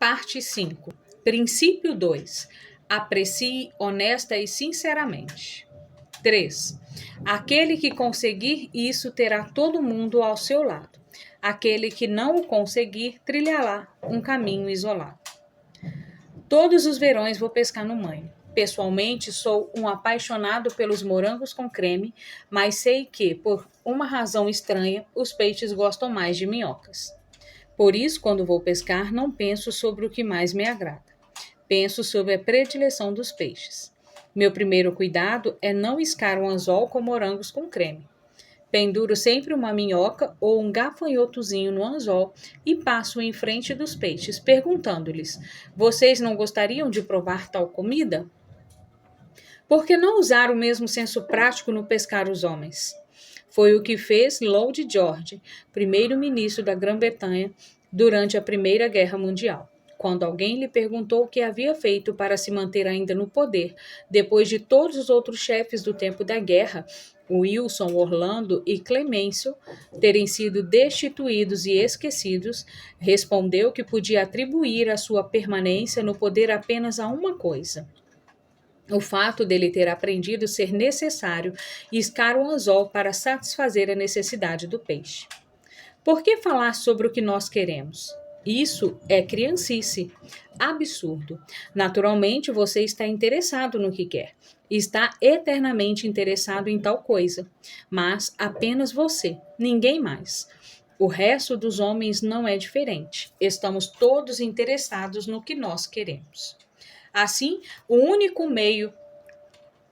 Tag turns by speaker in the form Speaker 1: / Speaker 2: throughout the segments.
Speaker 1: Parte 5. Princípio 2. Aprecie honesta e sinceramente. 3. Aquele que conseguir isso terá todo mundo ao seu lado. Aquele que não o conseguir trilhará um caminho isolado. Todos os verões vou pescar no Manho. Pessoalmente, sou um apaixonado pelos morangos com creme, mas sei que, por uma razão estranha, os peixes gostam mais de minhocas. Por isso, quando vou pescar, não penso sobre o que mais me agrada. Penso sobre a predileção dos peixes. Meu primeiro cuidado é não iscar um anzol com morangos com creme. Penduro sempre uma minhoca ou um gafanhotozinho no anzol e passo em frente dos peixes, perguntando-lhes: vocês não gostariam de provar tal comida? Por que não usar o mesmo senso prático no pescar os homens? Foi o que fez Lloyd George, primeiro-ministro da Grã-Bretanha, durante a Primeira Guerra Mundial. Quando alguém lhe perguntou o que havia feito para se manter ainda no poder, depois de todos os outros chefes do tempo da guerra, Wilson, Orlando e Clemêncio, terem sido destituídos e esquecidos, respondeu que podia atribuir a sua permanência no poder apenas a uma coisa: o fato dele ter aprendido ser necessário iscar o anzol para satisfazer a necessidade do peixe. Por que falar sobre o que nós queremos? Isso é criancice. Absurdo. Naturalmente, você está interessado no que quer. Está eternamente interessado em tal coisa. Mas apenas você, ninguém mais. O resto dos homens não é diferente. Estamos todos interessados no que nós queremos. Assim, o único meio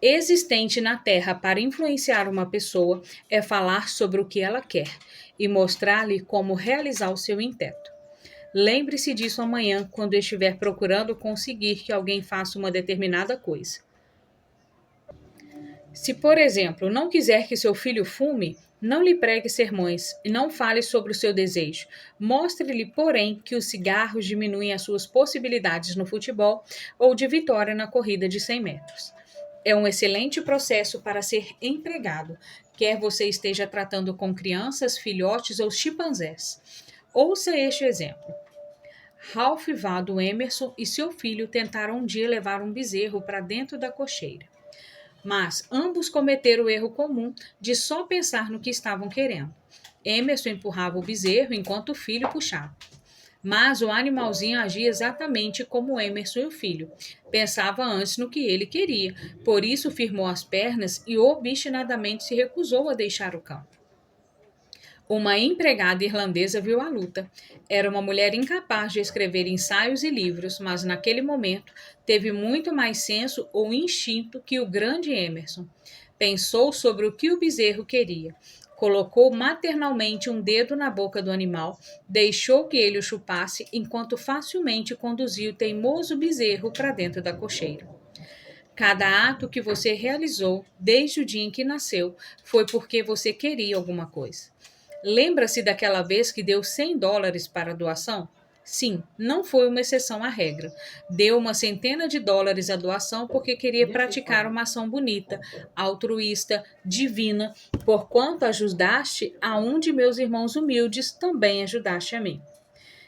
Speaker 1: existente na Terra para influenciar uma pessoa é falar sobre o que ela quer e mostrar-lhe como realizar o seu intento. Lembre-se disso amanhã, quando estiver procurando conseguir que alguém faça uma determinada coisa. Se, por exemplo, não quiser que seu filho fume, não lhe pregue sermões e não fale sobre o seu desejo. Mostre-lhe, porém, que os cigarros diminuem as suas possibilidades no futebol ou de vitória na corrida de 100 metros. É um excelente processo para ser empregado, quer você esteja tratando com crianças, filhotes ou chimpanzés. Ouça este exemplo. Ralph Waldo Emerson e seu filho tentaram um dia levar um bezerro para dentro da cocheira. Mas ambos cometeram o erro comum de só pensar no que estavam querendo. Emerson empurrava o bezerro enquanto o filho puxava. Mas o animalzinho agia exatamente como Emerson e o filho. Pensava antes no que ele queria, por isso firmou as pernas e obstinadamente se recusou a deixar o campo. Uma empregada irlandesa viu a luta. Era uma mulher incapaz de escrever ensaios e livros, mas naquele momento teve muito mais senso ou instinto que o grande Emerson. Pensou sobre o que o bezerro queria. Colocou maternalmente um dedo na boca do animal, deixou que ele o chupasse, enquanto facilmente conduziu o teimoso bezerro para dentro da cocheira. Cada ato que você realizou, desde o dia em que nasceu, foi porque você queria alguma coisa. Lembra-se daquela vez que deu $100 para a doação? Sim, não foi uma exceção à regra. Deu uma centena de dólares à doação porque queria praticar uma ação bonita, altruísta, divina, porquanto ajudaste a um de meus irmãos humildes, também ajudaste a mim.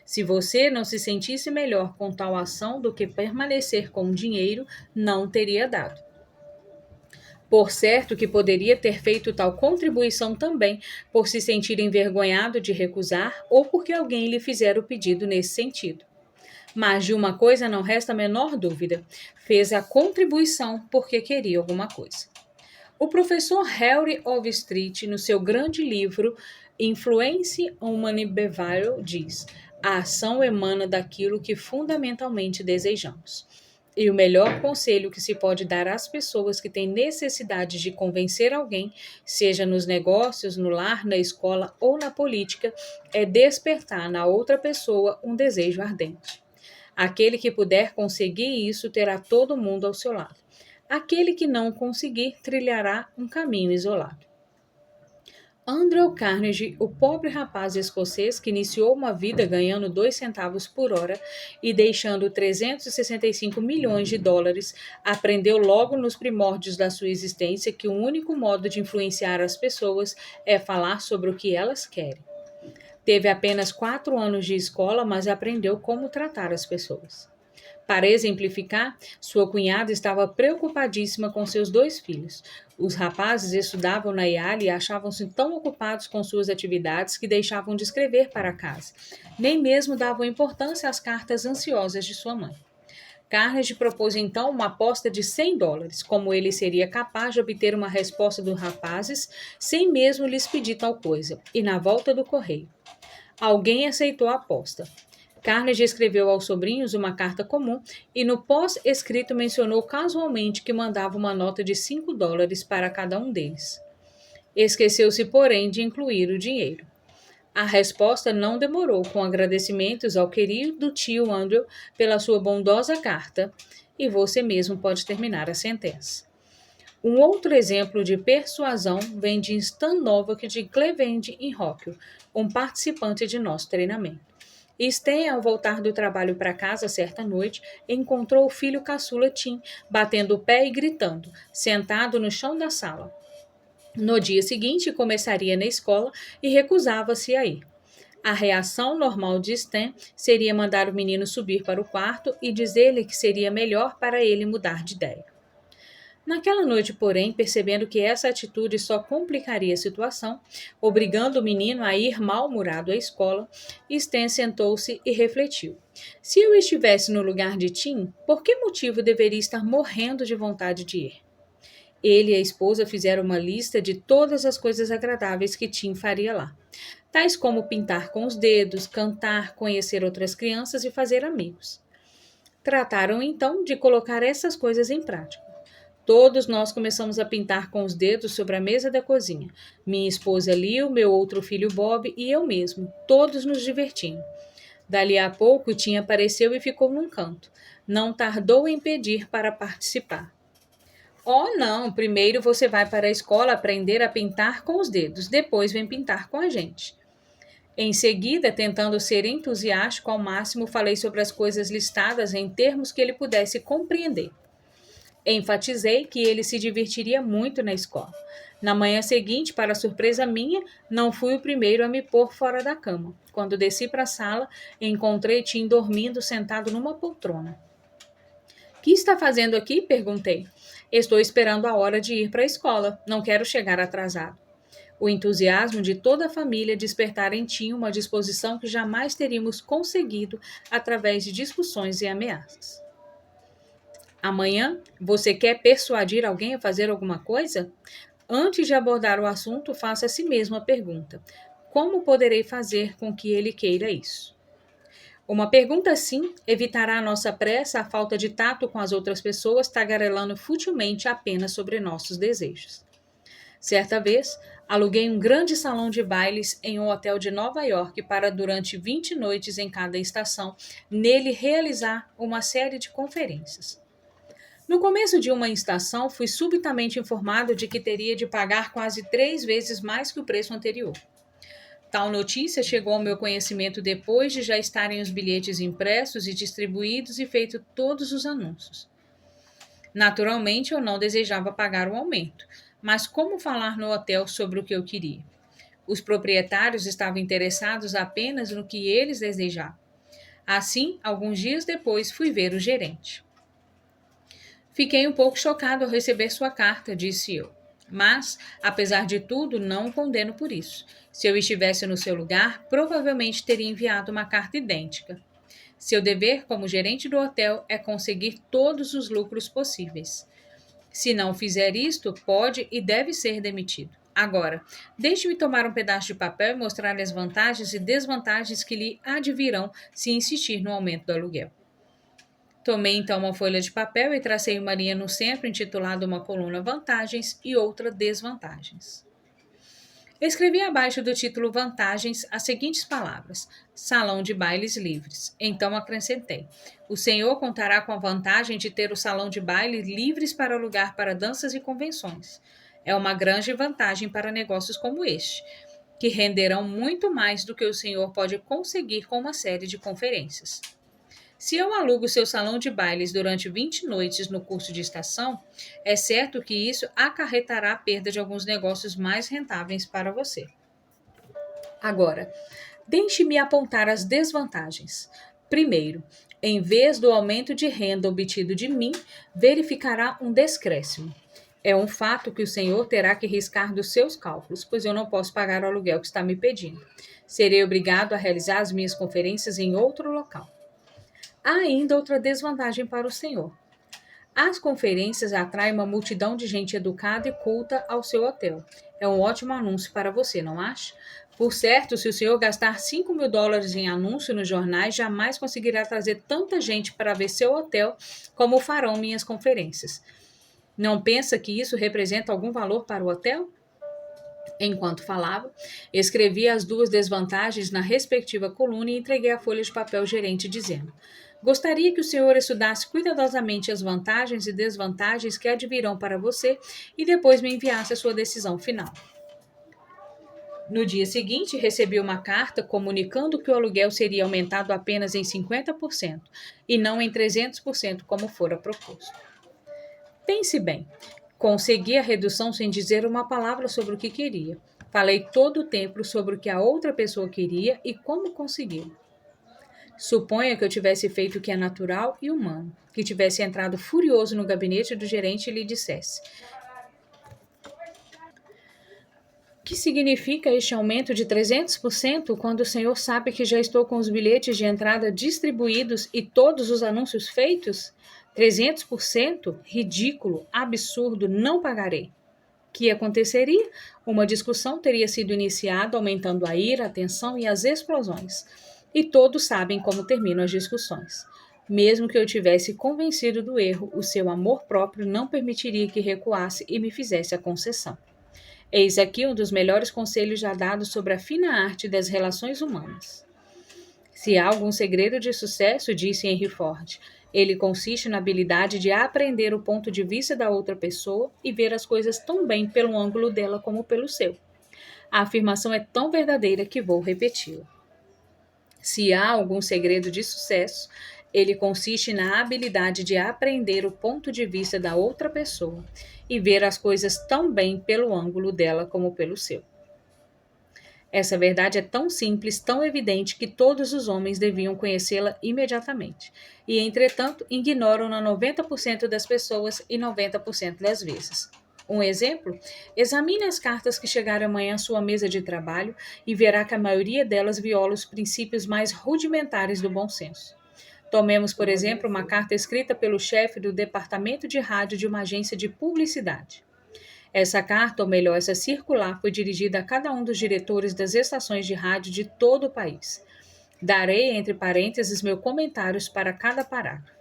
Speaker 1: Se você não se sentisse melhor com tal ação do que permanecer com o dinheiro, não teria dado. Por certo que poderia ter feito tal contribuição também por se sentir envergonhado de recusar ou porque alguém lhe fizera o pedido nesse sentido. Mas de uma coisa não resta a menor dúvida: fez a contribuição porque queria alguma coisa. O professor Harry Overstreet, no seu grande livro Influence Humane Behaviour, diz: a ação emana daquilo que fundamentalmente desejamos. E o melhor conselho que se pode dar às pessoas que têm necessidade de convencer alguém, seja nos negócios, no lar, na escola ou na política, é despertar na outra pessoa um desejo ardente. Aquele que puder conseguir isso terá todo mundo ao seu lado. Aquele que não conseguir trilhará um caminho isolado. Andrew Carnegie, o pobre rapaz escocês que iniciou uma vida ganhando 2 centavos por hora e deixando 365 milhões de dólares, aprendeu logo nos primórdios da sua existência que o único modo de influenciar as pessoas é falar sobre o que elas querem. Teve apenas 4 anos de escola, mas aprendeu como tratar as pessoas. Para exemplificar, sua cunhada estava preocupadíssima com seus 2 filhos. Os rapazes estudavam na Yale e achavam-se tão ocupados com suas atividades que deixavam de escrever para casa. Nem mesmo davam importância às cartas ansiosas de sua mãe. Carnegie propôs então uma aposta de $100, como ele seria capaz de obter uma resposta dos rapazes sem mesmo lhes pedir tal coisa, e na volta do correio. Alguém aceitou a aposta. Carnegie escreveu aos sobrinhos uma carta comum e no pós-escrito mencionou casualmente que mandava uma nota de $5 para cada um deles. Esqueceu-se, porém, de incluir o dinheiro. A resposta não demorou, com agradecimentos ao querido tio Andrew pela sua bondosa carta, e você mesmo pode terminar a sentença. Um outro exemplo de persuasão vem de Stan Novak de Cleveland, em Rockville, um participante de nosso treinamento. Stan, ao voltar do trabalho para casa certa noite, encontrou o filho caçula Tim, batendo o pé e gritando, sentado no chão da sala. No dia seguinte, começaria na escola e recusava-se a ir. A reação normal de Stan seria mandar o menino subir para o quarto e dizer-lhe que seria melhor para ele mudar de ideia. Naquela noite, porém, percebendo que essa atitude só complicaria a situação, obrigando o menino a ir mal-humorado à escola, Stan sentou-se e refletiu. Se eu estivesse no lugar de Tim, por que motivo deveria estar morrendo de vontade de ir? Ele e a esposa fizeram uma lista de todas as coisas agradáveis que Tim faria lá, tais como pintar com os dedos, cantar, conhecer outras crianças e fazer amigos. Trataram então de colocar essas coisas em prática. Todos nós começamos a pintar com os dedos sobre a mesa da cozinha. Minha esposa Lil, meu outro filho Bob e eu mesmo, todos nos divertindo. Dali a pouco, Tim apareceu e ficou num canto. Não tardou em pedir para participar. Oh, não, primeiro você vai para a escola aprender a pintar com os dedos, depois vem pintar com a gente. Em seguida, tentando ser entusiástico ao máximo, falei sobre as coisas listadas em termos que ele pudesse compreender. Enfatizei que ele se divertiria muito na escola. Na manhã seguinte, para surpresa minha, não fui o primeiro a me pôr fora da cama. Quando desci para a sala, encontrei Tim dormindo sentado numa poltrona. O que está fazendo aqui? Perguntei. Estou esperando a hora de ir para a escola. Não quero chegar atrasado. O entusiasmo de toda a família despertara em Tim uma disposição que jamais teríamos conseguido através de discussões e ameaças. Amanhã, você quer persuadir alguém a fazer alguma coisa? Antes de abordar o assunto, faça a si mesmo a pergunta: como poderei fazer com que ele queira isso? Uma pergunta assim evitará a nossa pressa, a falta de tato com as outras pessoas, tagarelando futilmente apenas sobre nossos desejos. Certa vez, aluguei um grande salão de bailes em um hotel de Nova York para, durante 20 noites em cada estação, nele realizar uma série de conferências. No começo de uma estação, fui subitamente informado de que teria de pagar quase 3 vezes mais que o preço anterior. Tal notícia chegou ao meu conhecimento depois de já estarem os bilhetes impressos e distribuídos e feito todos os anúncios. Naturalmente, eu não desejava pagar o aumento, mas como falar no hotel sobre o que eu queria? Os proprietários estavam interessados apenas no que eles desejavam. Assim, alguns dias depois, fui ver o gerente. Fiquei um pouco chocado ao receber sua carta, disse eu. Mas, apesar de tudo, não o condeno por isso. Se eu estivesse no seu lugar, provavelmente teria enviado uma carta idêntica. Seu dever como gerente do hotel é conseguir todos os lucros possíveis. Se não fizer isto, pode e deve ser demitido. Agora, deixe-me tomar um pedaço de papel e mostrar-lhe as vantagens e desvantagens que lhe advirão se insistir no aumento do aluguel. Tomei então uma folha de papel e tracei uma linha no centro intitulada uma coluna Vantagens e outra Desvantagens. Escrevi abaixo do título Vantagens as seguintes palavras: Salão de bailes livres. Então acrescentei: o senhor contará com a vantagem de ter o salão de baile livres para alugar para danças e convenções. É uma grande vantagem para negócios como este, que renderão muito mais do que o senhor pode conseguir com uma série de conferências. Se eu alugo seu salão de bailes durante 20 noites no curso de estação, é certo que isso acarretará a perda de alguns negócios mais rentáveis para você. Agora, Deixe-me apontar as desvantagens. Primeiro, em vez do aumento de renda obtido de mim, verificará um descréscimo. É um fato que o senhor terá que riscar dos seus cálculos, pois eu não posso pagar o aluguel que está me pedindo. Serei obrigado a realizar as minhas conferências em outro local. Há ainda outra desvantagem para o senhor. As conferências atraem uma multidão de gente educada e culta ao seu hotel. É um ótimo anúncio para você, não acha? Por certo, se o senhor gastar US$ 5.000 em anúncio nos jornais, jamais conseguirá trazer tanta gente para ver seu hotel como farão minhas conferências. Não pensa que isso representa algum valor para o hotel? Enquanto falava, escrevi as duas desvantagens na respectiva coluna e entreguei a folha de papel ao gerente, dizendo: Gostaria que o senhor estudasse cuidadosamente as vantagens e desvantagens que advirão para você e depois me enviasse a sua decisão final. No dia seguinte, recebi uma carta comunicando que o aluguel seria aumentado apenas em 50% e não em 300%, como fora proposto. Pense bem, consegui a redução sem dizer uma palavra sobre o que queria. Falei todo o tempo sobre o que a outra pessoa queria e como conseguir. Suponha que eu tivesse feito o que é natural e humano, que tivesse entrado furioso no gabinete do gerente e lhe dissesse: que significa este aumento de 300% quando o senhor sabe que já estou com os bilhetes de entrada distribuídos e todos os anúncios feitos? 300%? Ridículo, absurdo, não pagarei. O que aconteceria? Uma discussão teria sido iniciada, aumentando a ira, a tensão e as explosões. E todos sabem como terminam as discussões. Mesmo que eu tivesse convencido do erro, o seu amor próprio não permitiria que recuasse e me fizesse a concessão. Eis aqui um dos melhores conselhos já dados sobre a fina arte das relações humanas. Se há algum segredo de sucesso, disse Henry Ford, ele consiste na habilidade de aprender o ponto de vista da outra pessoa e ver as coisas tão bem pelo ângulo dela como pelo seu. A afirmação é tão verdadeira que vou repeti-la. Se há algum segredo de sucesso, ele consiste na habilidade de aprender o ponto de vista da outra pessoa e ver as coisas tão bem pelo ângulo dela como pelo seu. Essa verdade é tão simples, tão evidente que todos os homens deviam conhecê-la imediatamente. E, entretanto, ignoram-na 90% das pessoas e 90% das vezes. Um exemplo? Examine as cartas que chegaram amanhã à sua mesa de trabalho e verá que a maioria delas viola os princípios mais rudimentares do bom senso. Tomemos, por exemplo, uma carta escrita pelo chefe do departamento de rádio de uma agência de publicidade. Essa carta, ou melhor, essa circular, foi dirigida a cada um dos diretores das estações de rádio de todo o país. Darei, entre parênteses, meus comentários para cada parágrafo.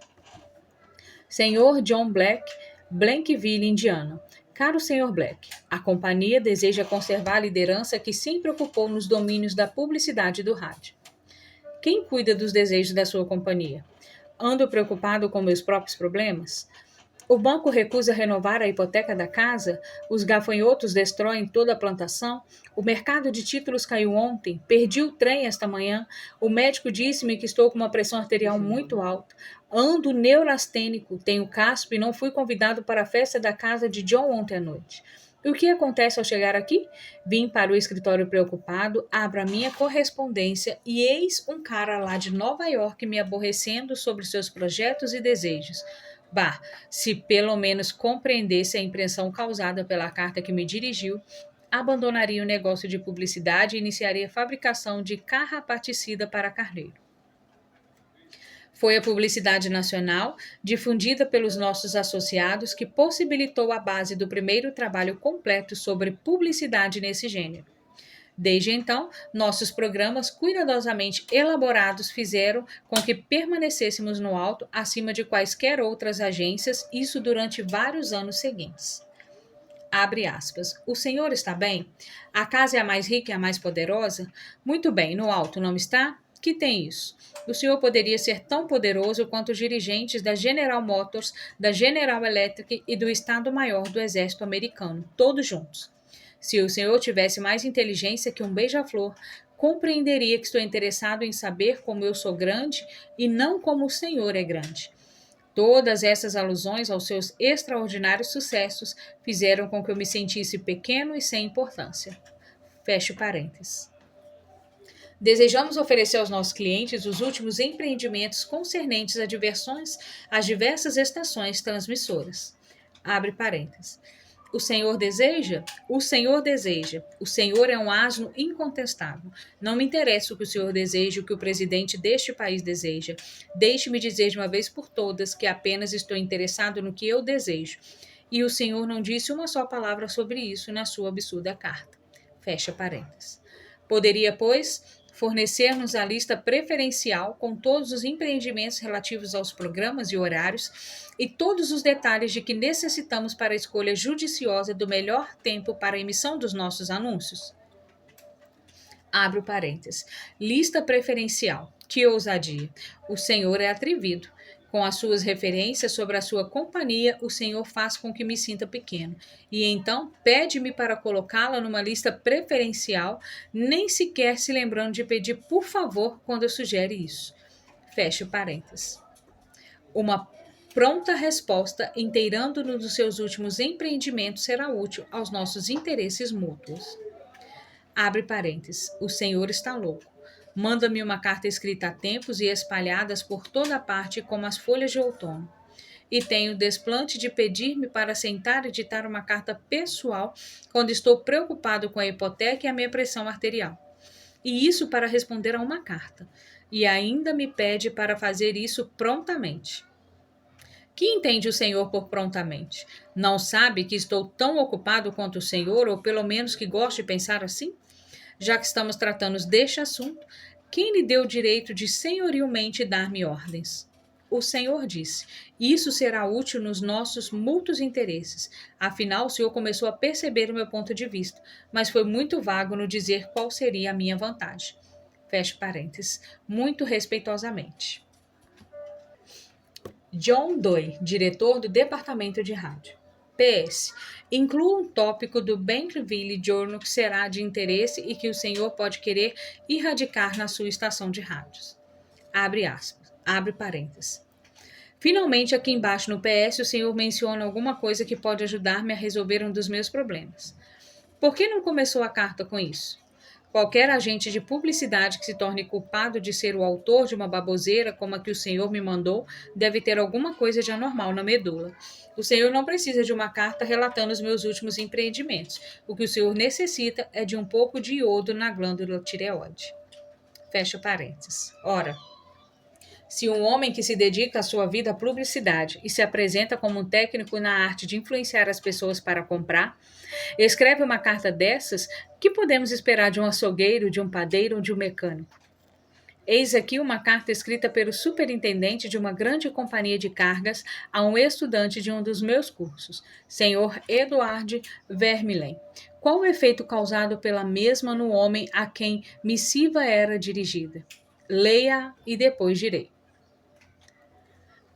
Speaker 1: Senhor John Black, Blankville, Indiana. Caro Sr. Black, a companhia deseja conservar a liderança que sempre ocupou nos domínios da publicidade e do rádio. Quem cuida dos desejos da sua companhia? Ando preocupado com meus próprios problemas? O banco recusa renovar a hipoteca da casa? Os gafanhotos destroem toda a plantação? O mercado de títulos caiu ontem? Perdi o trem esta manhã? O médico disse-me que estou com uma pressão arterial muito alta. Ando neurastênico, tenho caspa e não fui convidado para a festa da casa de John ontem à noite. E o que acontece ao chegar aqui? Vim para o escritório preocupado, abro a minha correspondência e eis um cara lá de Nova York me aborrecendo sobre seus projetos e desejos. Bah, se pelo menos compreendesse a impressão causada pela carta que me dirigiu, abandonaria o negócio de publicidade e iniciaria a fabricação de carrapaticida para carneiro. Foi a publicidade nacional, difundida pelos nossos associados, que possibilitou a base do primeiro trabalho completo sobre publicidade nesse gênero. Desde então, nossos programas cuidadosamente elaborados fizeram com que permanecêssemos no alto acima de quaisquer outras agências, isso durante vários anos seguintes. Abre aspas. O senhor está bem? A casa é a mais rica e a mais poderosa? Muito bem, no alto, não está? Que tem isso? O senhor poderia ser tão poderoso quanto os dirigentes da General Motors, da General Electric e do Estado-Maior do Exército Americano, todos juntos. Se o senhor tivesse mais inteligência que um beija-flor, compreenderia que estou interessado em saber como eu sou grande e não como o senhor é grande. Todas essas alusões aos seus extraordinários sucessos fizeram com que eu me sentisse pequeno e sem importância. Fecho parênteses. Desejamos oferecer aos nossos clientes os últimos empreendimentos concernentes a diversões às diversas estações transmissoras. Abre parênteses. O Senhor deseja? O Senhor deseja. O Senhor é um asno incontestável. Não me interessa o que o Senhor deseja, o que o presidente deste país deseja. Deixe-me dizer de uma vez por todas que apenas estou interessado no que eu desejo. E o Senhor não disse uma só palavra sobre isso na sua absurda carta. Fecha parênteses. Poderia, pois, fornecer-nos a lista preferencial com todos os empreendimentos relativos aos programas e horários e todos os detalhes de que necessitamos para a escolha judiciosa do melhor tempo para a emissão dos nossos anúncios? Abre o parênteses. Lista preferencial. Que ousadia! O Senhor é atrevido. Com as suas referências sobre a sua companhia, o Senhor faz com que me sinta pequeno. E então pede-me para colocá-la numa lista preferencial, nem sequer se lembrando de pedir por favor quando eu sugere isso. Feche o parênteses. Uma pronta resposta, inteirando-nos dos seus últimos empreendimentos, será útil aos nossos interesses mútuos. Abre parênteses. O Senhor está louco. Manda-me uma carta escrita a tempos e espalhadas por toda parte como as folhas de outono. E tenho o desplante de pedir-me para sentar e ditar uma carta pessoal quando estou preocupado com a hipoteca e a minha pressão arterial. E isso para responder a uma carta. E ainda me pede para fazer isso prontamente. Que entende o Senhor por prontamente? Não sabe que estou tão ocupado quanto o Senhor, ou pelo menos que gosto de pensar assim? Já que estamos tratando deste assunto, quem lhe deu o direito de senhorilmente dar-me ordens? O Senhor disse: Isso será útil nos nossos mútuos interesses. Afinal, o Senhor começou a perceber o meu ponto de vista, mas foi muito vago no dizer qual seria a minha vantagem. Feche parênteses. Muito respeitosamente. John Doe, diretor do Departamento de Rádio. PS. Inclua um tópico do Bankville Journal que será de interesse e que o senhor pode querer erradicar na sua estação de rádios. Abre aspas. Abre parênteses. Finalmente, aqui embaixo no PS, o senhor menciona alguma coisa que pode ajudar-me a resolver um dos meus problemas. Por que não começou a carta com isso? Qualquer agente de publicidade que se torne culpado de ser o autor de uma baboseira como a que o senhor me mandou deve ter alguma coisa de anormal na medula. O senhor não precisa de uma carta relatando os meus últimos empreendimentos. O que o senhor necessita é de um pouco de iodo na glândula tireoide. Fecha parênteses. Ora, se um homem que se dedica à sua vida à publicidade e se apresenta como um técnico na arte de influenciar as pessoas para comprar, escreve uma carta dessas, que podemos esperar de um açougueiro, de um padeiro ou de um mecânico? Eis aqui uma carta escrita pelo superintendente de uma grande companhia de cargas a um estudante de um dos meus cursos, Sr. Edward Vermeulen. Qual o efeito causado pela mesma no homem a quem missiva era dirigida? Leia e depois direi.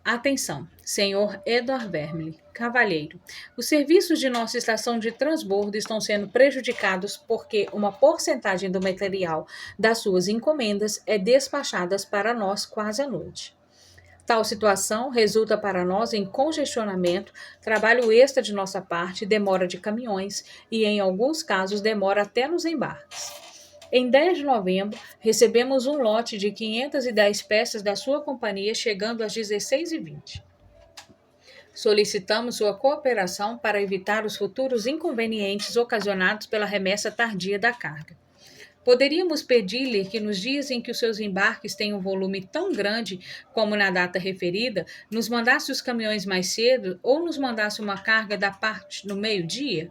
Speaker 1: Atenção, Sr. Edward Vermeulen, cavalheiro. Os serviços de nossa estação de transbordo estão sendo prejudicados porque uma porcentagem do material das suas encomendas é despachada para nós quase à noite. Tal situação resulta para nós em congestionamento, trabalho extra de nossa parte, demora de caminhões e, em alguns casos, demora até nos embarques. Em 10 de novembro, recebemos um lote de 510 peças da sua companhia chegando às 16h20. Solicitamos sua cooperação para evitar os futuros inconvenientes ocasionados pela remessa tardia da carga. Poderíamos pedir-lhe que nos dias em que os seus embarques têm um volume tão grande como na data referida, nos mandasse os caminhões mais cedo ou nos mandasse uma carga da parte no meio-dia?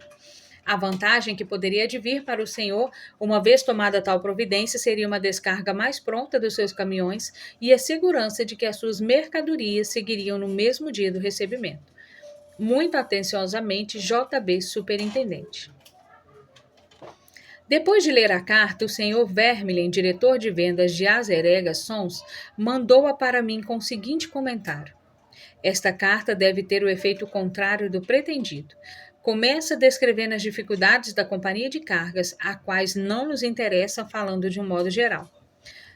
Speaker 1: A vantagem que poderia advir para o senhor, uma vez tomada tal providência, seria uma descarga mais pronta dos seus caminhões e a segurança de que as suas mercadorias seguiriam no mesmo dia do recebimento. Muito atenciosamente, J.B. Superintendente. Depois de ler a carta, o senhor Vermeulen, diretor de vendas de Azerega Sons, mandou-a para mim com o seguinte comentário. Esta carta deve ter o efeito contrário do pretendido. Começa descrevendo as dificuldades da companhia de cargas, a quais não nos interessa falando de um modo geral.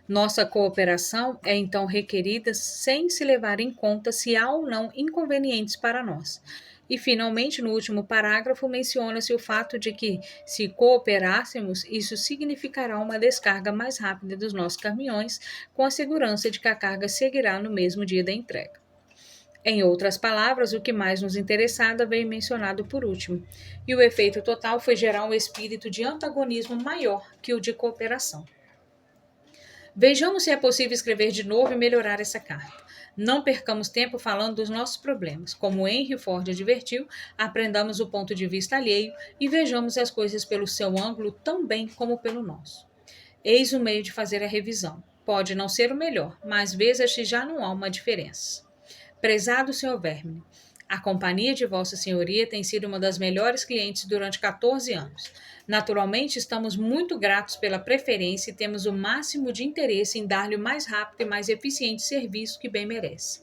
Speaker 1: Nossa cooperação é então requerida sem se levar em conta se há ou não inconvenientes para nós. E, finalmente, no último parágrafo, menciona-se o fato de que, se cooperássemos, isso significará uma descarga mais rápida dos nossos caminhões, com a segurança de que a carga seguirá no mesmo dia da entrega. Em outras palavras, o que mais nos interessava veio mencionado por último, e o efeito total foi gerar um espírito de antagonismo maior que o de cooperação. Vejamos se é possível escrever de novo e melhorar essa carta. Não percamos tempo falando dos nossos problemas. Como Henry Ford advertiu, aprendamos o ponto de vista alheio e vejamos as coisas pelo seu ângulo tão bem como pelo nosso. Eis o meio de fazer a revisão. Pode não ser o melhor, mas veja-se já não há uma diferença. Prezado Sr. Verme, a companhia de Vossa Senhoria tem sido uma das melhores clientes durante 14 anos. Naturalmente, estamos muito gratos pela preferência e temos o máximo de interesse em dar-lhe o mais rápido e mais eficiente serviço que bem merece.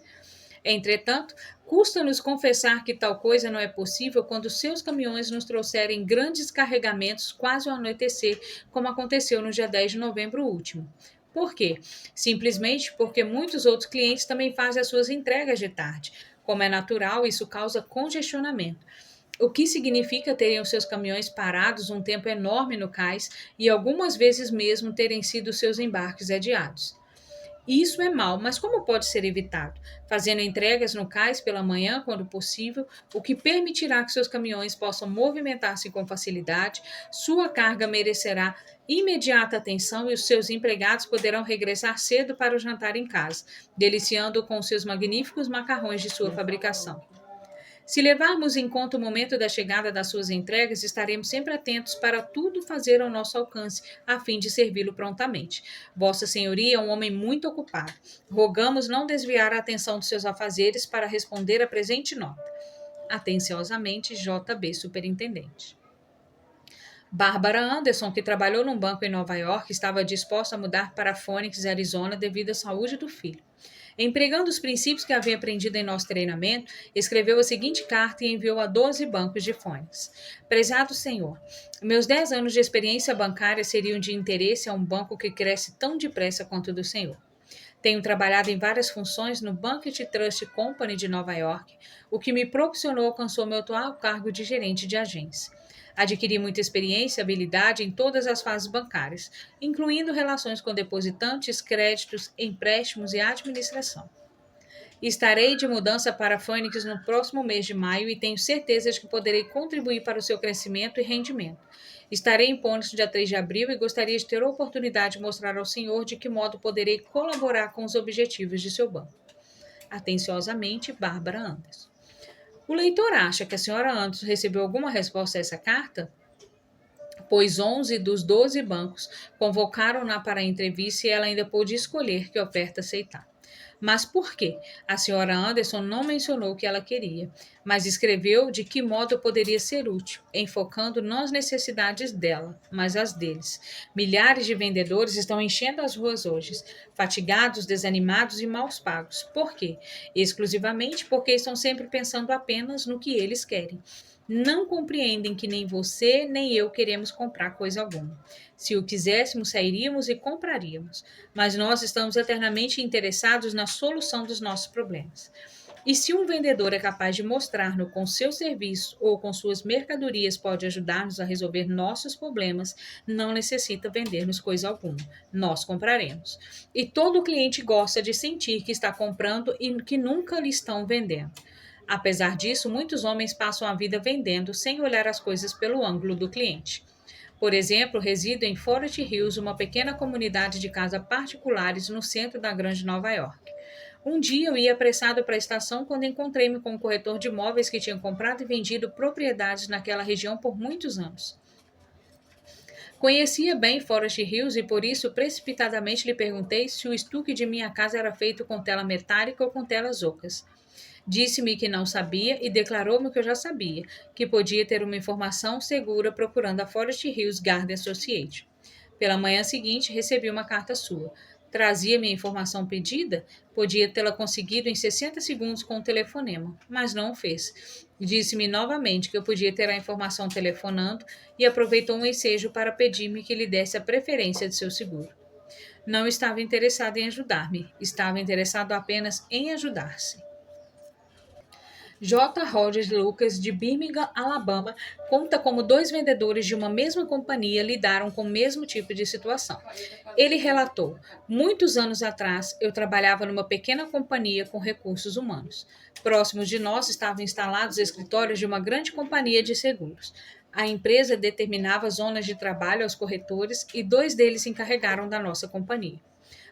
Speaker 1: Entretanto, custa-nos confessar que tal coisa não é possível quando seus caminhões nos trouxerem grandes carregamentos quase ao anoitecer, como aconteceu no dia 10 de novembro último. Por quê? Simplesmente porque muitos outros clientes também fazem as suas entregas de tarde. Como é natural, isso causa congestionamento, o que significa terem os seus caminhões parados um tempo enorme no cais e algumas vezes mesmo terem sido seus embarques adiados. Isso é mal, mas como pode ser evitado? Fazendo entregas no cais pela manhã, quando possível, o que permitirá que seus caminhões possam movimentar-se com facilidade, sua carga merecerá imediata atenção e os seus empregados poderão regressar cedo para o jantar em casa, deliciando com seus magníficos macarrões de sua fabricação. Se levarmos em conta o momento da chegada das suas entregas, estaremos sempre atentos para tudo fazer ao nosso alcance, a fim de servi-lo prontamente. Vossa Senhoria é um homem muito ocupado. Rogamos não desviar a atenção dos seus afazeres para responder a presente nota. Atenciosamente, J.B. Superintendente. Bárbara Anderson, que trabalhou num banco em Nova York, estava disposta a mudar para Phoenix, Arizona, devido à saúde do filho. Empregando os princípios que havia aprendido em nosso treinamento, escreveu a seguinte carta e enviou a 12 bancos de Phoenix. Prezado Senhor, meus 10 anos de experiência bancária seriam de interesse a um banco que cresce tão depressa quanto o do Senhor. Tenho trabalhado em várias funções no Bucket Trust Company de Nova York, o que me proporcionou alcançar meu atual cargo de gerente de agência. Adquiri muita experiência e habilidade em todas as fases bancárias, incluindo relações com depositantes, créditos, empréstimos e administração. Estarei de mudança para Phoenix no próximo mês de maio e tenho certeza de que poderei contribuir para o seu crescimento e rendimento. Estarei em Phoenix no dia 3 de abril e gostaria de ter a oportunidade de mostrar ao senhor de que modo poderei colaborar com os objetivos de seu banco. Atenciosamente, Bárbara Anderson. O leitor acha que a senhora Anderson recebeu alguma resposta a essa carta? Pois 11 dos 12 bancos convocaram-na para a entrevista e ela ainda pôde escolher que oferta aceitar. Mas por quê? A senhora Anderson não mencionou o que ela queria, mas escreveu de que modo poderia ser útil, enfocando não as necessidades dela, mas as deles. Milhares de vendedores estão enchendo as ruas hoje, fatigados, desanimados e mal pagos. Por quê? Exclusivamente porque estão sempre pensando apenas no que eles querem. Não compreendem que nem você nem eu queremos comprar coisa alguma. Se o quiséssemos, sairíamos e compraríamos, mas nós estamos eternamente interessados na solução dos nossos problemas. E se um vendedor é capaz de mostrar-nos com seu serviço ou com suas mercadorias pode ajudar-nos a resolver nossos problemas, não necessita vender-nos coisa alguma. Nós compraremos. E todo cliente gosta de sentir que está comprando e que nunca lhe estão vendendo. Apesar disso, muitos homens passam a vida vendendo sem olhar as coisas pelo ângulo do cliente. Por exemplo, resido em Forest Hills, uma pequena comunidade de casas particulares no centro da grande Nova York. Um dia eu ia apressado para a estação quando encontrei-me com um corretor de imóveis que tinha comprado e vendido propriedades naquela região por muitos anos. Conhecia bem Forest Hills e por isso precipitadamente lhe perguntei se o estuque de minha casa era feito com tela metálica ou com telas ocas. Disse-me que não sabia e declarou-me que eu já sabia, que podia ter uma informação segura procurando a Forest Hills Garden Associate. Pela manhã seguinte, recebi uma carta sua. Trazia-me a informação pedida? Podia tê-la conseguido em 60 segundos com um telefonema, mas não o fez. Disse-me novamente que eu podia ter a informação telefonando e aproveitou um ensejo para pedir-me que lhe desse a preferência de seu seguro. Não estava interessado em ajudar-me, estava interessado apenas em ajudar-se. J. Rogers Lucas, de Birmingham, Alabama, conta como dois vendedores de uma mesma companhia lidaram com o mesmo tipo de situação. Ele relatou: muitos anos atrás, eu trabalhava numa pequena companhia com recursos humanos. Próximos de nós estavam instalados escritórios de uma grande companhia de seguros. A empresa determinava zonas de trabalho aos corretores e dois deles se encarregaram da nossa companhia.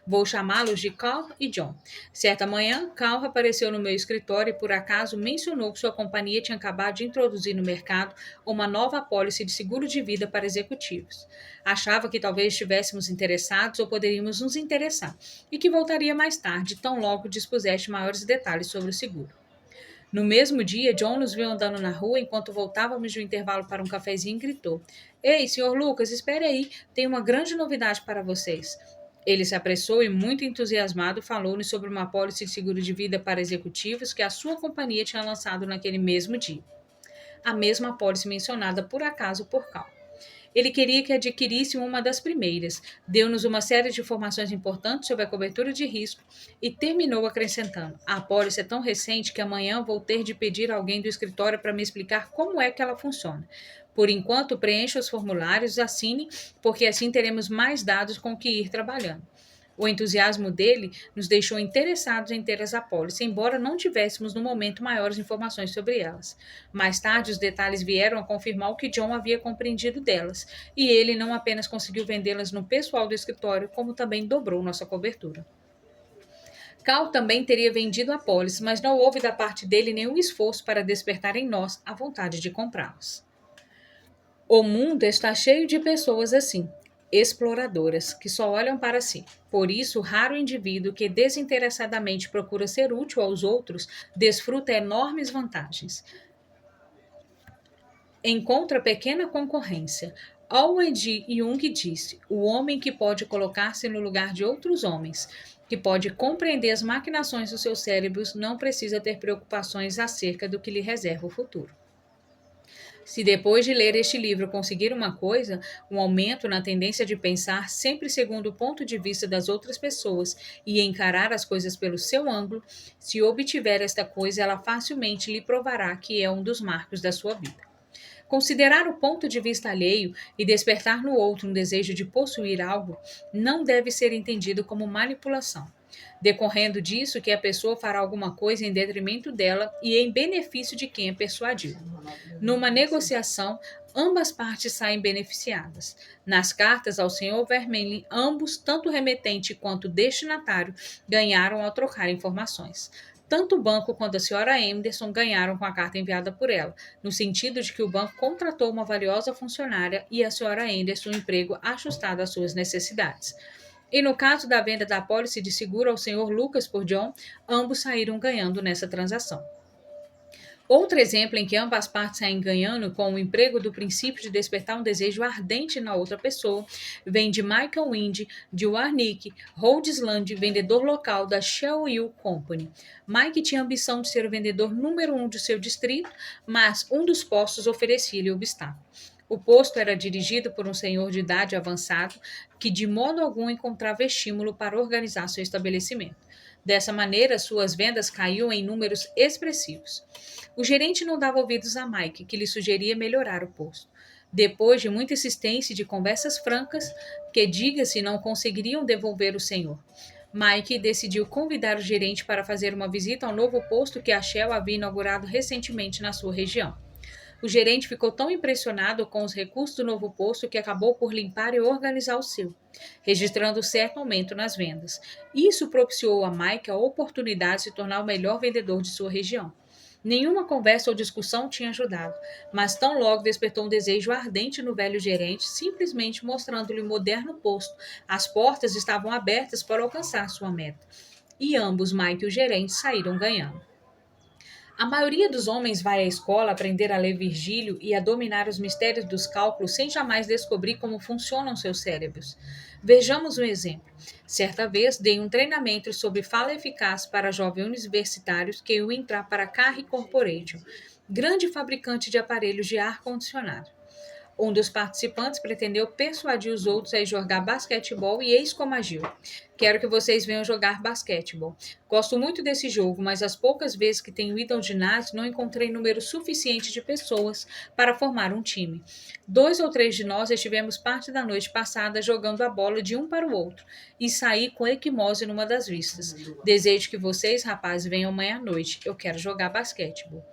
Speaker 1: Vou chamá-los de Carl e John. Certa manhã, Carl apareceu no meu escritório e por acaso mencionou que sua companhia tinha acabado de introduzir no mercado uma nova apólice de seguro de vida para executivos. Achava que talvez estivéssemos interessados ou poderíamos nos interessar, e que voltaria mais tarde, tão logo dispusesse maiores detalhes sobre o seguro. No mesmo dia, John nos viu andando na rua enquanto voltávamos de um intervalo para um cafezinho e gritou: Ei, senhor Lucas, espere aí, tenho uma grande novidade para vocês. Ele se apressou e, muito entusiasmado, falou-nos sobre uma apólice de seguro de vida para executivos que a sua companhia tinha lançado naquele mesmo dia. A mesma apólice mencionada por acaso por Cal. Ele queria que adquirisse uma das primeiras, deu-nos uma série de informações importantes sobre a cobertura de risco e terminou acrescentando: a apólice é tão recente que amanhã vou ter de pedir a alguém do escritório para me explicar como é que ela funciona. Por enquanto, preencha os formulários, assine, porque assim teremos mais dados com que ir trabalhando. O entusiasmo dele nos deixou interessados em ter as apólices, embora não tivéssemos no momento maiores informações sobre elas. Mais tarde, os detalhes vieram a confirmar o que John havia compreendido delas, e ele não apenas conseguiu vendê-las no pessoal do escritório, como também dobrou nossa cobertura. Cal também teria vendido a apólice, mas não houve da parte dele nenhum esforço para despertar em nós a vontade de comprá-las. O mundo está cheio de pessoas assim, exploradoras, que só olham para si. Por isso, o raro indivíduo que desinteressadamente procura ser útil aos outros desfruta enormes vantagens. Encontra pequena concorrência. Howard Jung disse: o homem que pode colocar-se no lugar de outros homens, que pode compreender as maquinações dos seus cérebros, não precisa ter preocupações acerca do que lhe reserva o futuro. Se depois de ler este livro conseguir uma coisa, um aumento na tendência de pensar sempre segundo o ponto de vista das outras pessoas e encarar as coisas pelo seu ângulo, se obtiver esta coisa, ela facilmente lhe provará que é um dos marcos da sua vida. Considerar o ponto de vista alheio e despertar no outro um desejo de possuir algo não deve ser entendido como manipulação, decorrendo disso que a pessoa fará alguma coisa em detrimento dela e em benefício de quem a persuadiu. Numa negociação, ambas partes saem beneficiadas. Nas cartas ao Sr. Vermelho, ambos, tanto o remetente quanto o destinatário, ganharam ao trocar informações. Tanto o banco quanto a Sra. Anderson ganharam com a carta enviada por ela, no sentido de que o banco contratou uma valiosa funcionária e a Sra. Anderson um emprego ajustado às suas necessidades. E no caso da venda da apólice de seguro ao Sr. Lucas por John, ambos saíram ganhando nessa transação. Outro exemplo em que ambas partes saem ganhando com o emprego do princípio de despertar um desejo ardente na outra pessoa vem de Michael Wind, de Warnick, Rhode Island, vendedor local da Shell Oil Company. Mike tinha a ambição de ser o vendedor número 1 de seu distrito, mas um dos postos oferecia-lhe obstáculo. O posto era dirigido por um senhor de idade avançado que de modo algum encontrava estímulo para organizar seu estabelecimento. Dessa maneira, suas vendas caíam em números expressivos. O gerente não dava ouvidos a Mike, que lhe sugeria melhorar o posto. Depois de muita insistência e de conversas francas, que diga-se não conseguiriam devolver o senhor, Mike decidiu convidar o gerente para fazer uma visita ao novo posto que a Shell havia inaugurado recentemente na sua região. O gerente ficou tão impressionado com os recursos do novo posto que acabou por limpar e organizar o seu, registrando certo aumento nas vendas. Isso propiciou a Mike a oportunidade de se tornar o melhor vendedor de sua região. Nenhuma conversa ou discussão tinha ajudado, mas tão logo despertou um desejo ardente no velho gerente, simplesmente mostrando-lhe o moderno posto. As portas estavam abertas para alcançar sua meta. E ambos, Mike e o gerente, saíram ganhando. A maioria dos homens vai à escola aprender a ler Virgílio e a dominar os mistérios dos cálculos sem jamais descobrir como funcionam seus cérebros. Vejamos um exemplo. Certa vez dei um treinamento sobre fala eficaz para jovens universitários que iam entrar para a Carri Corporation, grande fabricante de aparelhos de ar-condicionado. Um dos participantes pretendeu persuadir os outros a ir jogar basquetebol e eis como agiu. Quero que vocês venham jogar basquetebol. Gosto muito desse jogo, mas as poucas vezes que tenho ido ao ginásio não encontrei número suficiente de pessoas para formar um time. 2 ou 3 de nós estivemos parte da noite passada jogando a bola de um para o outro e saí com equimose numa das vistas. Desejo que vocês, rapazes, venham amanhã à noite. Eu quero jogar basquetebol.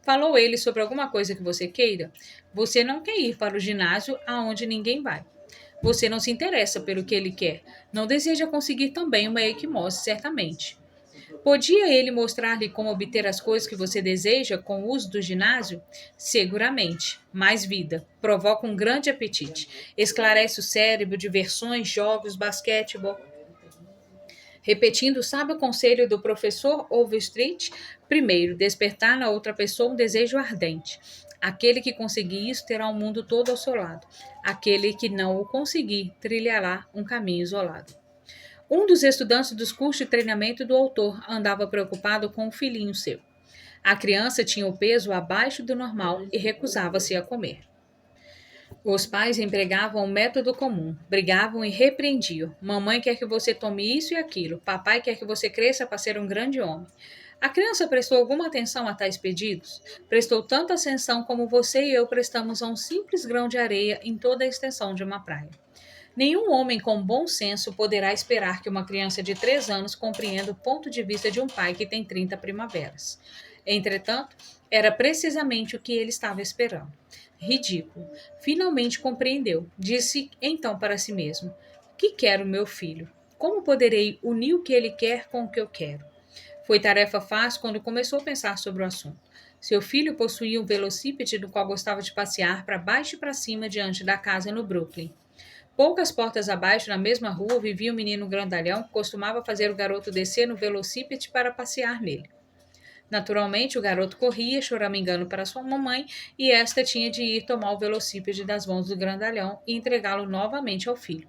Speaker 1: Falou ele sobre alguma coisa que você queira? Você não quer ir para o ginásio aonde ninguém vai. Você não se interessa pelo que ele quer. Não deseja conseguir também uma equimose, certamente. Podia ele mostrar-lhe como obter as coisas que você deseja com o uso do ginásio? Seguramente. Mais vida. Provoca um grande apetite. Esclarece o cérebro, diversões, jogos, basquetebol. Repetindo, sabe o conselho do professor Overstreet? Primeiro, despertar na outra pessoa um desejo ardente. Aquele que conseguir isso terá o mundo todo ao seu lado. Aquele que não o conseguir trilhará um caminho isolado. Um dos estudantes dos cursos de treinamento do autor andava preocupado com o filhinho seu. A criança tinha o peso abaixo do normal e recusava-se a comer. Os pais empregavam um método comum, brigavam e repreendiam. Mamãe quer que você tome isso e aquilo. Papai quer que você cresça para ser um grande homem. A criança prestou alguma atenção a tais pedidos? Prestou tanta atenção como você e eu prestamos a um simples grão de areia em toda a extensão de uma praia. Nenhum homem com bom senso poderá esperar que uma criança de 3 anos compreenda o ponto de vista de um pai que tem 30 primaveras. Entretanto, era precisamente o que ele estava esperando. Ridículo. Finalmente compreendeu. Disse então para si mesmo: que quer o meu filho? Como poderei unir o que ele quer com o que eu quero? Foi tarefa fácil quando começou a pensar sobre o assunto. Seu filho possuía um velocípede no qual gostava de passear para baixo e para cima diante da casa no Brooklyn. Poucas portas abaixo, na mesma rua, vivia um menino grandalhão que costumava fazer o garoto descer no velocípede para passear nele. Naturalmente, o garoto corria, choramingando para sua mamãe, e esta tinha de ir tomar o velocípede das mãos do grandalhão e entregá-lo novamente ao filho.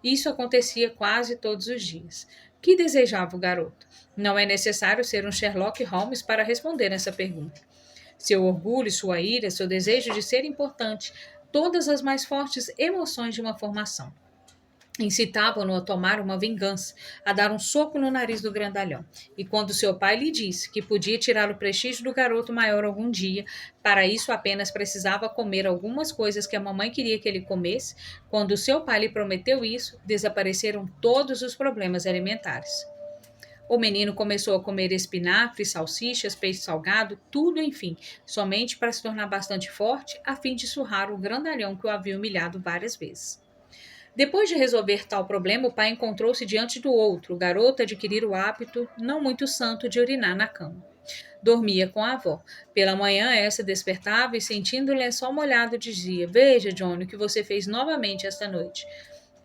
Speaker 1: Isso acontecia quase todos os dias. O que desejava o garoto? Não é necessário ser um Sherlock Holmes para responder essa pergunta. Seu orgulho, sua ira, seu desejo de ser importante, todas as mais fortes emoções de uma formação. Incitavam-no a tomar uma vingança, a dar um soco no nariz do grandalhão. E quando seu pai lhe disse que podia tirar o prestígio do garoto maior algum dia, para isso apenas precisava comer algumas coisas que a mamãe queria que ele comesse, quando seu pai lhe prometeu isso, desapareceram todos os problemas alimentares. O menino começou a comer espinafre, salsichas, peixe salgado, tudo, enfim, somente para se tornar bastante forte, a fim de surrar o grandalhão que o havia humilhado várias vezes. Depois de resolver tal problema, o pai encontrou-se diante do outro, o garoto adquirir o hábito, não muito santo, de urinar na cama. Dormia com a avó. Pela manhã, essa despertava e, sentindo o lençol molhado, dizia: Veja, Johnny, o que você fez novamente esta noite.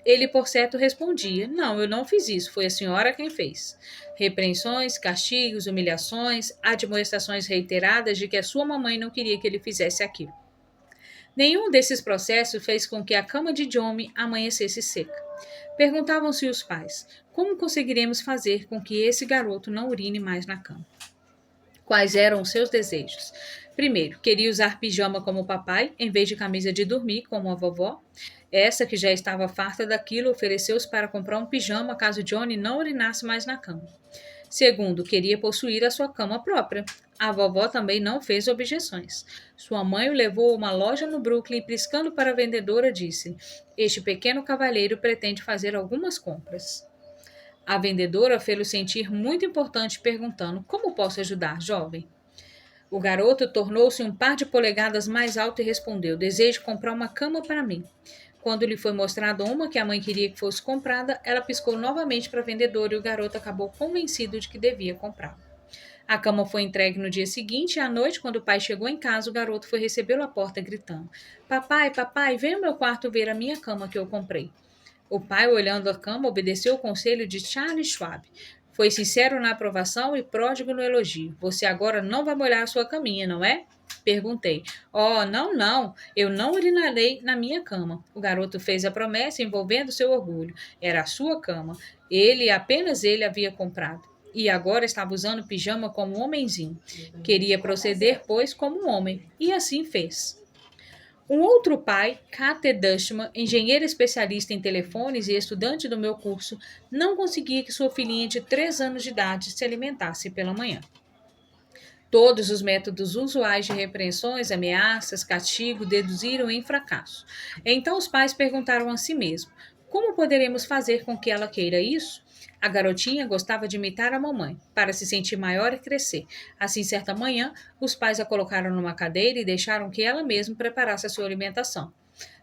Speaker 1: Ele, por certo, respondia: Não, eu não fiz isso, foi a senhora quem fez. Repreensões, castigos, humilhações, admoestações reiteradas de que a sua mamãe não queria que ele fizesse aquilo. Nenhum desses processos fez com que a cama de Johnny amanhecesse seca. Perguntavam-se os pais: como conseguiremos fazer com que esse garoto não urine mais na cama? Quais eram os seus desejos? Primeiro, queria usar pijama como o papai, em vez de camisa de dormir, como a vovó. Essa, que já estava farta daquilo, ofereceu-se para comprar um pijama caso Johnny não urinasse mais na cama. Segundo, queria possuir a sua cama própria. A vovó também não fez objeções. Sua mãe o levou a uma loja no Brooklyn e, piscando para a vendedora, disse: Este pequeno cavalheiro pretende fazer algumas compras. A vendedora fez-o sentir muito importante, perguntando: Como posso ajudar, jovem? O garoto tornou-se um par de polegadas mais alto e respondeu: Desejo comprar uma cama para mim. Quando lhe foi mostrada uma que a mãe queria que fosse comprada, ela piscou novamente para a vendedora e o garoto acabou convencido de que devia comprá-la. A cama foi entregue no dia seguinte e à noite, quando o pai chegou em casa, o garoto foi recebê-lo à porta gritando: Papai, papai, vem ao meu quarto ver a minha cama que eu comprei. O pai, olhando a cama, obedeceu o conselho de Charles Schwab. Foi sincero na aprovação e pródigo no elogio. Você agora não vai molhar a sua caminha, não é? Perguntei. Oh, não, não. Eu não urinarei na minha cama. O garoto fez a promessa envolvendo seu orgulho. Era a sua cama. Ele, apenas ele, havia comprado. E agora estava usando pijama como um homenzinho. Queria proceder, pois, como um homem. E assim fez. Um outro pai, Kate Dustman, engenheiro especialista em telefones e estudante do meu curso, não conseguia que sua filhinha de 3 anos de idade se alimentasse pela manhã. Todos os métodos usuais de repreensões, ameaças, castigo deduziram em fracasso. Então os pais perguntaram a si mesmos: como poderemos fazer com que ela queira isso? A garotinha gostava de imitar a mamãe, para se sentir maior e crescer. Assim, certa manhã, os pais a colocaram numa cadeira e deixaram que ela mesma preparasse a sua alimentação.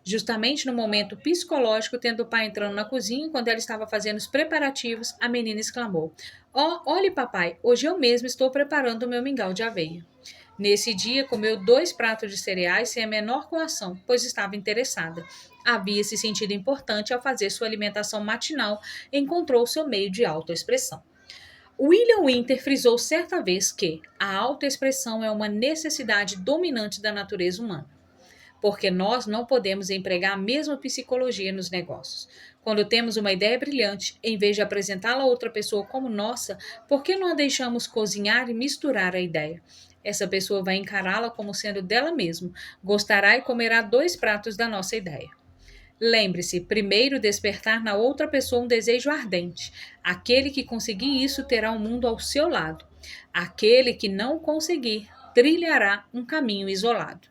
Speaker 1: Justamente no momento psicológico, tendo o pai entrando na cozinha, quando ela estava fazendo os preparativos, a menina exclamou: olhe, papai, hoje eu mesmo estou preparando o meu mingau de aveia. Nesse dia, comeu 2 pratos de cereais sem a menor coação, pois estava interessada. Havia se sentido importante ao fazer sua alimentação matinal e encontrou seu meio de autoexpressão. William Winter frisou certa vez que a autoexpressão é uma necessidade dominante da natureza humana, porque nós não podemos empregar a mesma psicologia nos negócios. Quando temos uma ideia brilhante, em vez de apresentá-la a outra pessoa como nossa, por que não a deixamos cozinhar e misturar a ideia? Essa pessoa vai encará-la como sendo dela mesma, gostará e comerá 2 pratos da nossa ideia. Lembre-se, primeiro despertar na outra pessoa um desejo ardente. Aquele que conseguir isso terá o mundo ao seu lado. Aquele que não conseguir trilhará um caminho isolado.